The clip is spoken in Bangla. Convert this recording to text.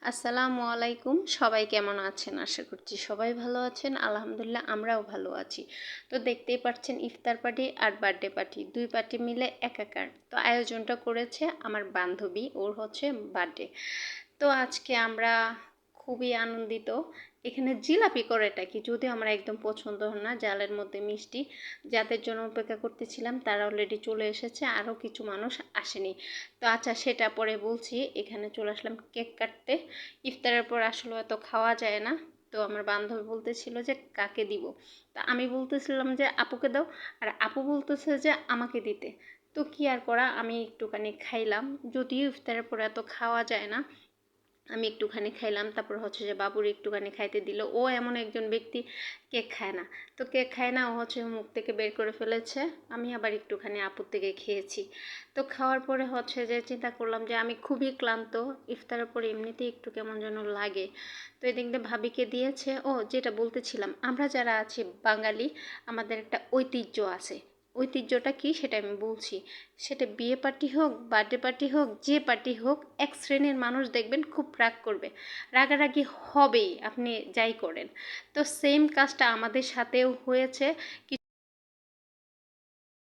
আসসালামু আলাইকুম। সবাই কেমন আছেন? আশা করছি সবাই ভালো আছেন। আলহামদুলিল্লাহ আমরাও ভালো আছি। তো দেখতেই পাচ্ছেন ইফতার পার্টি আর বার্থডে পার্টি দুই পার্টি মিলে একাকার। তো আয়োজনটা করেছে আমার বান্ধবী, ওর হচ্ছে বার্থডে। তো আজকে আমরা খুবই আনন্দিত। এখানে জিলাপি করেটা কি, যদিও আমার একদম পছন্দ হয় না, জালের মধ্যে মিষ্টি। যাদের জন্য অপেক্ষা করতেছিলাম তারা অলরেডি চলে এসেছে, আরও কিছু মানুষ আসেনি। তো আচ্ছা, সেটা পরে বলছি। এখানে চলে আসলাম কেক কাটতে। ইফতারের পর আসলে এত খাওয়া যায় না। তো আমার বান্ধবী বলতেছিল যে কাকে দিব। তা আমি বলতেছিলাম যে আপুকে দাও, আর আপু বলতেছে যে আমাকে দিতে। তো কি আর করা, আমি একটুখানি খাইলাম। যদিও ইফতারের পর এত খাওয়া যায় না, আমি একটুখানি খাইলাম। তারপর হচ্ছে যে বাবুর একটুখানি খাইতে দিল। ও এমন একজন ব্যক্তি, কেক খায় না। তো কেক খায় না, ও হচ্ছে মুখ থেকে বের করে ফেলেছে। আমি আবার একটুখানি আপুর থেকে খেয়েছি। তো খাওয়ার পরে হচ্ছে যে চিন্তা করলাম যে আমি খুবই ক্লান্ত। ইফতারের পরে এমনিতেই একটু কেমন যেন লাগে। তো এদিক দিয়ে ভাবিকে দিয়েছে। ও যেটা বলতেছিলাম, আমরা যারা আছি বাঙালি, আমাদের একটা ঐতিহ্য আছে। ঐতিহ্যটা কি সেটা আমি বলছি। সেটা বিয়ে পার্টি হোক, বার্থডে পার্টি হোক, যে পার্টি হোক, এক শ্রেণীর মানুষ দেখবেন খুব রাগ করবে। রাগারাগি হবেই, আপনি যাই করেন। তো সেম কাজটা আমাদের সাথেও হয়েছে।